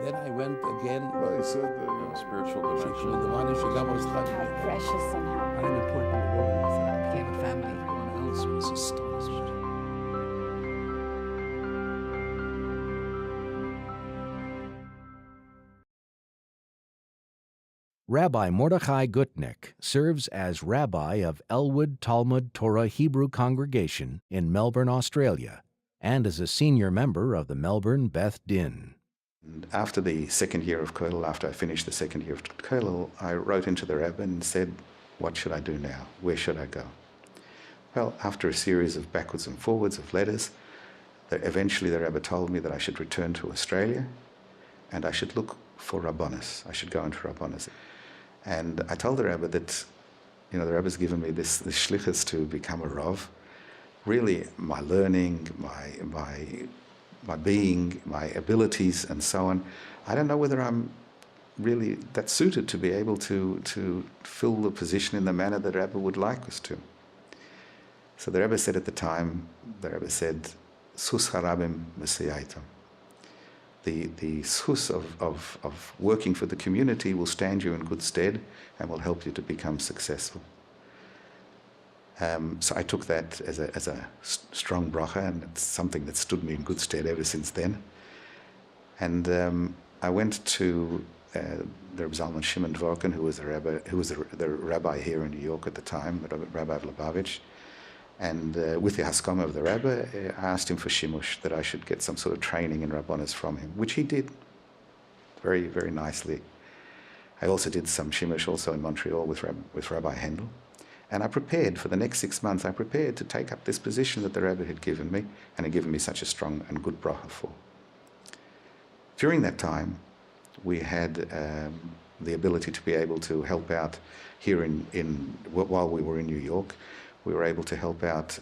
Then I went again. Well, he said spiritual dimension. How precious and how important in the world. became a family. Everyone else was astonished. Rabbi Mordechai Gutnick serves as rabbi of Elwood Talmud Torah Hebrew Congregation in Melbourne, Australia, and is a senior member of the Melbourne Beth Din. After the second year of Kollel, after I finished the second year of Kollel, I wrote into the Rebbe and said, what should I do now? Where should I go? Well, after a series of backwards and forwards of letters, eventually the Rebbe told me that I should return to Australia and I should look for Rabbanis. I should go into Rabbanis. And I told the Rebbe that, the Rebbe's given me this shlichus to become a Rav. Really, my learning, my being, my abilities, and so on, I don't know whether I'm really that suited to be able to fill the position in the manner that Rebbe would like us to. So the Rebbe said at the time, Sus harabim mesiyaitam. The sus of working for the community will stand you in good stead and will help you to become successful. So I took that as a strong bracha, and it's something that stood me in good stead ever since then. And I went to the Rebbe Zalman Shimon Dvorkin, who was the rabbi here in New York at the time, the Rabbi of Lubavitch. And with the Haskama of the Rebbe, I asked him for shimush, that I should get some sort of training in Rabbanis from him, which he did very, very nicely. I also did some shimush also in Montreal with Rabbi Handel. And I prepared for the next 6 months, I prepared to take up this position that the Rebbe had given me, and had given me such a strong and good bracha for. During that time, we had the ability to be able to help out here while we were in New York. We were able to help out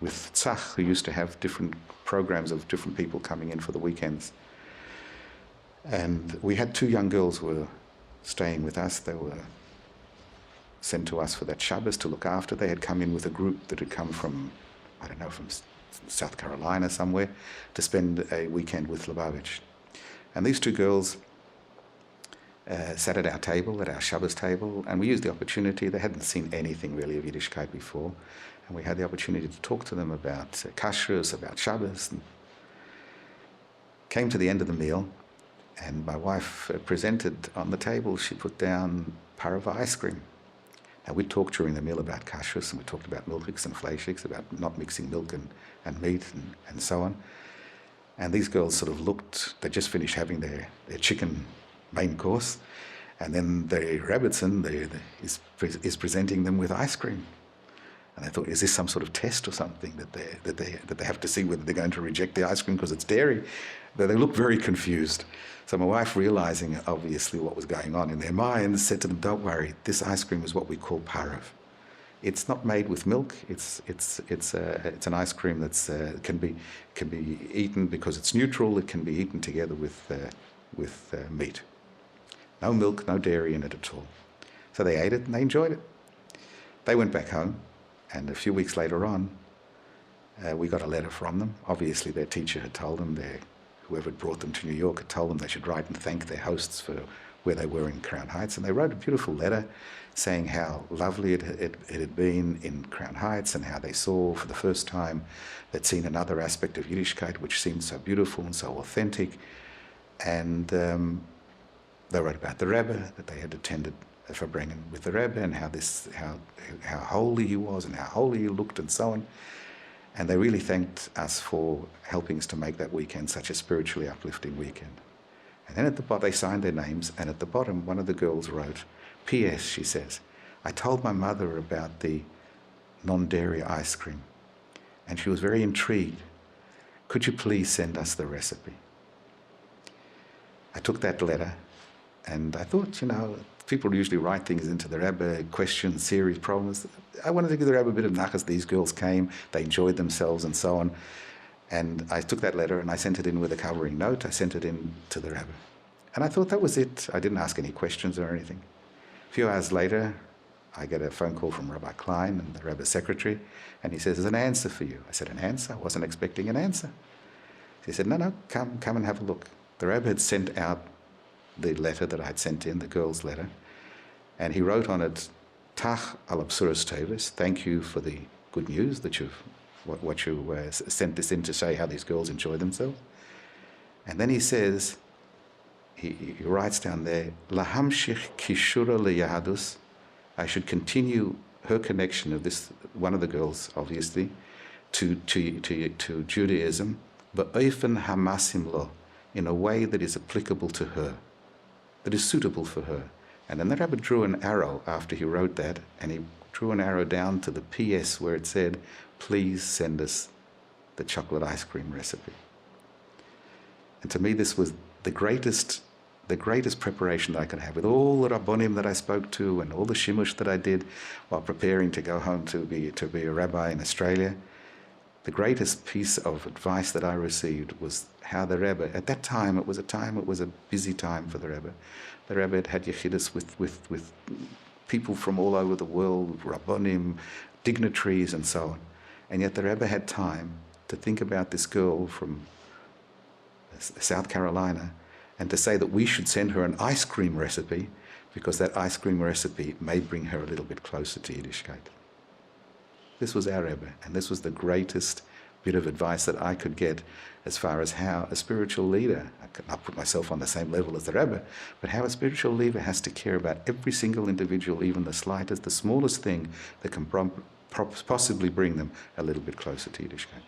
with Tzach, who used to have different programs of different people coming in for the weekends. And we had 2 young girls who were staying with us. They were sent to us for that Shabbos to look after. They had come in with a group that had come from, I don't know, from South Carolina somewhere, to spend a weekend with Lubavitch. And these 2 girls sat at our table, at our Shabbos table, and we used the opportunity. They hadn't seen anything really of Yiddishkeit before, and we had the opportunity to talk to them about kashrus, about Shabbos. And came to the end of the meal, and my wife presented on the table, she put down parava ice cream. Now, we talked during the meal about kashrus, and we talked about milchiks and fleishiks, about not mixing milk and meat and so on. And these girls sort of looked, they just finished having their chicken main course, and then the Rebbetzin is presenting them with ice cream. And I thought, is this some sort of test or something that they have to see whether they're going to reject the ice cream because it's dairy? But they looked very confused. So my wife, realizing obviously what was going on in their minds, said to them, don't worry, this ice cream is what we call parav. It's not made with milk. It's an ice cream that's can be eaten because it's neutral. It can be eaten together with meat. No milk, no dairy in it at all. So they ate it and they enjoyed it. They went back home, and a few weeks later on, we got a letter from them. Obviously their teacher had told them, whoever had brought them to New York had told them they should write and thank their hosts for where they were in Crown Heights. And they wrote a beautiful letter saying how lovely it had been in Crown Heights, and how they saw for the first time, they'd seen another aspect of Yiddishkeit which seemed so beautiful and so authentic. And they wrote about the Rebbe, that they had attended a Farbrengen with the Rebbe, and how holy he was and how holy he looked and so on. And they really thanked us for helping us to make that weekend such a spiritually uplifting weekend. And then at the bottom, they signed their names, and at the bottom, one of the girls wrote, P.S., she says, I told my mother about the non-dairy ice cream, and she was very intrigued. Could you please send us the recipe? I took that letter, and I thought, people usually write things into the Rebbe, questions, serious problems. I wanted to give the Rebbe a bit of nachas. These girls came, they enjoyed themselves and so on. And I took that letter and I sent it in with a covering note. I sent it in to the Rebbe. And I thought that was it. I didn't ask any questions or anything. A few hours later, I get a phone call from Rabbi Klein, and the Rebbe's secretary, and he says, there's an answer for you. I said, an answer? I wasn't expecting an answer. He said, no, come and have a look. The Rebbe had sent out the letter that I had sent in, the girl's letter, and he wrote on it, Tach al absuras tevis, thank you for the good news that what you sent this in to say how these girls enjoy themselves. And then he says, he writes down there, Lahamshich kishura leyahadus, I should continue her connection of this, one of the girls, obviously, to Judaism, but oifen hamasim lo, in a way that is applicable to her, that is suitable for her. And then the Rebbe drew an arrow after he wrote that, and he drew an arrow down to the PS where it said, please send us the chocolate ice cream recipe. And to me this was the greatest preparation that I could have, with all the Rabbonim that I spoke to and all the shimush that I did while preparing to go home to be a rabbi in Australia. The greatest piece of advice that I received was how the Rebbe, at that time it was a busy time for the Rebbe. The Rebbe had yechidus with people from all over the world, Rabbonim, dignitaries and so on. And yet the Rebbe had time to think about this girl from South Carolina and to say that we should send her an ice cream recipe because that ice cream recipe may bring her a little bit closer to Yiddishkeit. This was our Rebbe, and this was the greatest bit of advice that I could get as far as how a spiritual leader, I could not put myself on the same level as the Rebbe, but how a spiritual leader has to care about every single individual, even the slightest, the smallest thing that can possibly bring them a little bit closer to Yiddishkeit.